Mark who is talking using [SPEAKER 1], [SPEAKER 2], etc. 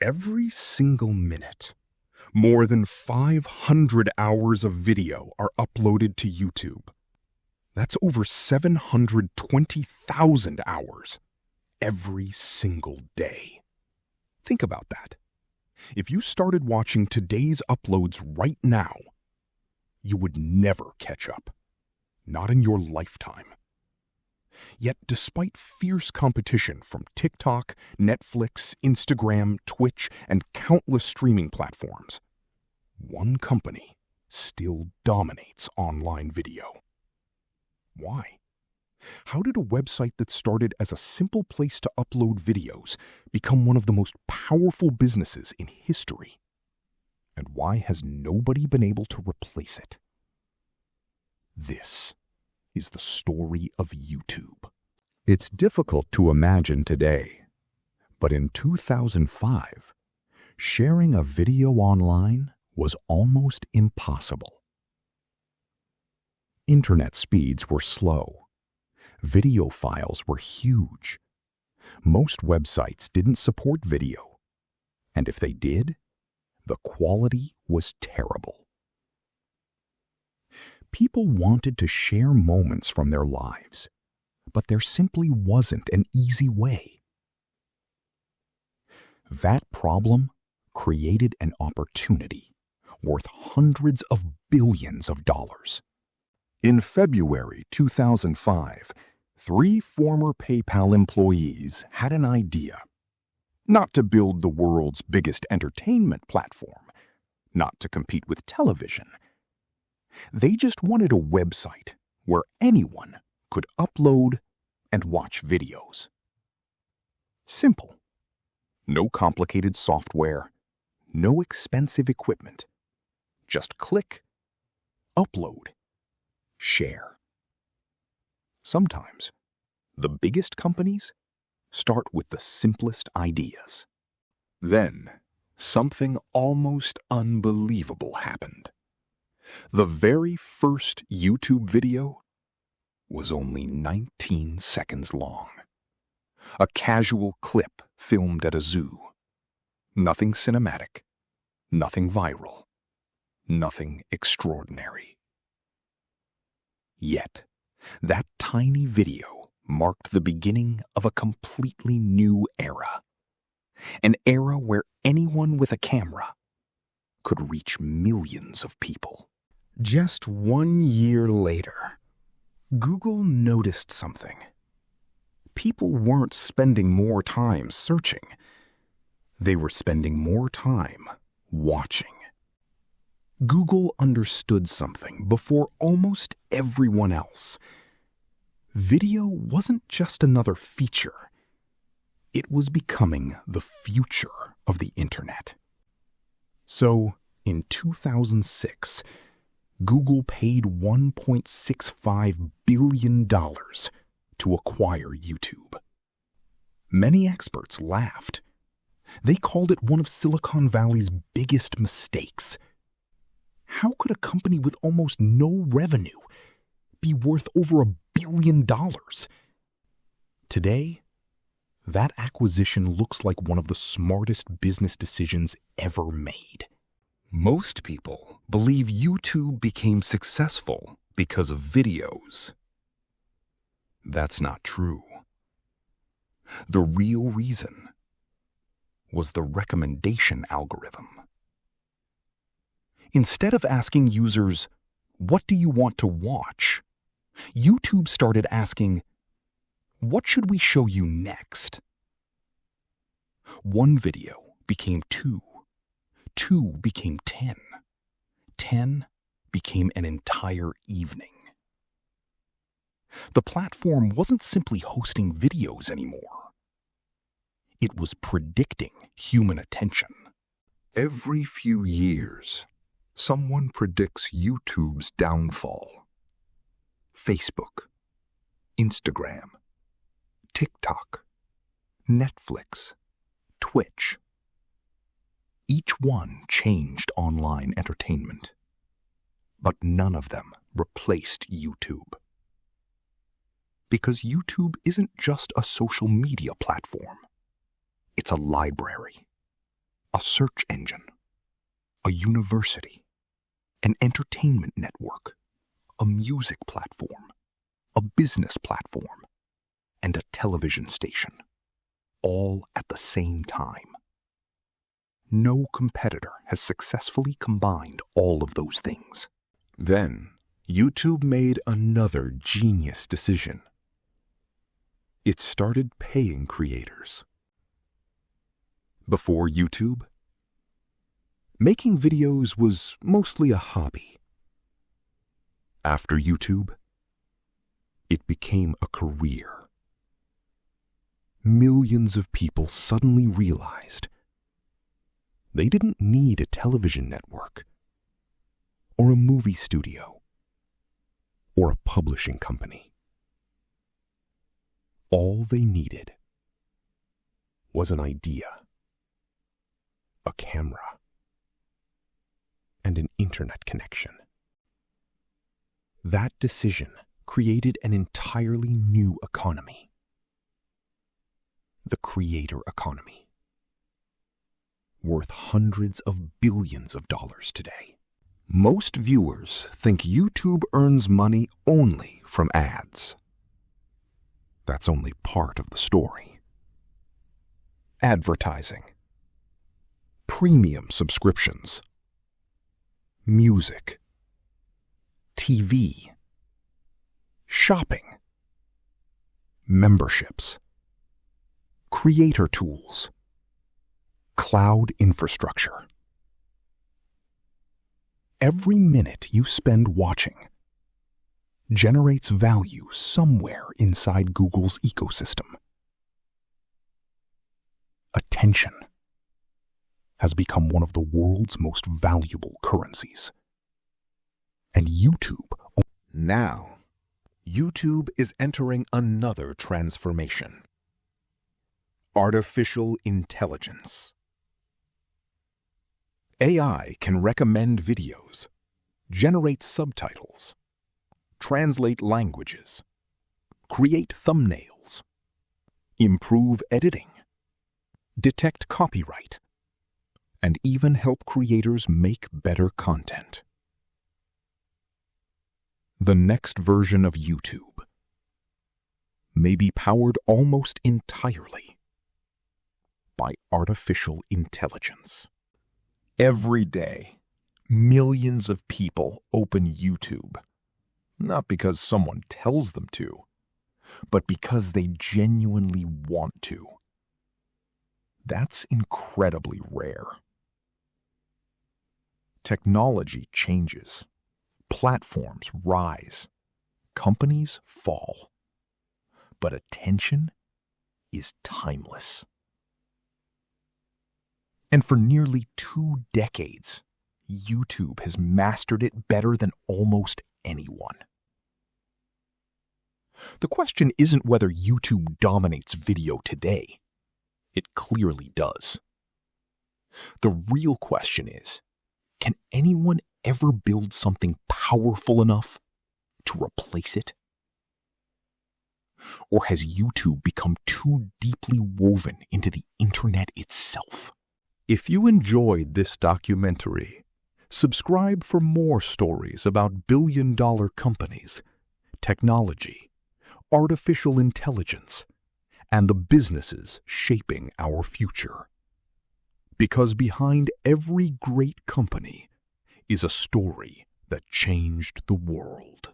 [SPEAKER 1] Every single minute, more than 500 hours of video are uploaded to YouTube. That's over 720,000 hours every single day. Think about that. If you started watching today's uploads right now, you would never catch up. Not in your lifetime. Yet, despite fierce competition from TikTok, Netflix, Instagram, Twitch, and countless streaming platforms, one company still dominates online video. Why? How did a website that started as a simple place to upload videos become one of the most powerful businesses in history? And why has nobody been able to replace it? This is the story of YouTube. It's difficult to imagine today, but in 2005, sharing a video online was almost impossible. Internet speeds were slow. Video files were huge. Most websites didn't support video, and if they did, the quality was terrible. People wanted to share moments from their lives, but there simply wasn't an easy way. That problem created an opportunity worth hundreds of billions of dollars. In February 2005, 3 former PayPal employees had an idea. Not to build the world's biggest entertainment platform, not to compete with television. They just wanted a website where anyone could upload and watch videos. Simple. No complicated software, no expensive equipment. Just click, upload, share. Sometimes, the biggest companies start with the simplest ideas. Then, something almost unbelievable happened. The very first YouTube video was only 19 seconds long. A casual clip filmed at a zoo. Nothing cinematic, nothing viral, nothing extraordinary. Yet, that tiny video marked the beginning of a completely new era. An era where anyone with a camera could reach millions of people. Just 1 year later, Google noticed something. People weren't spending more time searching. They were spending more time watching. Google understood something before almost everyone else. Video wasn't just another feature. It was becoming the future of the internet. So, in 2006, Google paid $1.65 billion to acquire YouTube. Many experts laughed. They called it one of Silicon Valley's biggest mistakes. How could a company with almost no revenue be worth over $1 billion? Today, that acquisition looks like one of the smartest business decisions ever made. Most people believe YouTube became successful because of videos. That's not true. The real reason was the recommendation algorithm. Instead of asking users, "What do you want to watch?" YouTube started asking, "What should we show you next?" One video became 2. 2 became 10. 10 became an entire evening. The platform wasn't simply hosting videos anymore. It was predicting human attention. Every few years, someone predicts YouTube's downfall. Facebook, Instagram, TikTok, Netflix, Twitch. Each one changed online entertainment, but none of them replaced YouTube. Because YouTube isn't just a social media platform. It's a library. a search engine, a university, an entertainment network, a music platform, a business platform, and a television station, all at the same time. No competitor has successfully combined all of those things. Then, YouTube made another genius decision. It started paying creators. Before YouTube, making videos was mostly a hobby. After YouTube, it became a career. Millions of people suddenly realized they didn't need a television network, or a movie studio, or a publishing company. All they needed was an idea, a camera, and an internet connection. That decision created an entirely new economy, the creator economy, worth hundreds of billions of dollars today. Most viewers think YouTube earns money only from ads. That's only part of the story. Advertising, premium subscriptions, music, TV, shopping, memberships, creator tools, cloud infrastructure. Every minute you spend watching generates value somewhere inside Google's ecosystem. Attention has become one of the world's most valuable currencies. And Now, YouTube is entering another transformation. Artificial intelligence. AI can recommend videos, generate subtitles, translate languages, create thumbnails, improve editing, detect copyright, and even help creators make better content. The next version of YouTube may be powered almost entirely by artificial intelligence. Every day, millions of people open YouTube, not because someone tells them to, but because they genuinely want to. That's incredibly rare. Technology changes, platforms rise, companies fall, but attention is timeless. And for nearly 2 decades, YouTube has mastered it better than almost anyone. The question isn't whether YouTube dominates video today. It clearly does. The real question is, can anyone ever build something powerful enough to replace it? Or has YouTube become too deeply woven into the internet itself? If you enjoyed this documentary, subscribe for more stories about billion-dollar companies, technology, artificial intelligence, and the businesses shaping our future. Because behind every great company is a story that changed the world.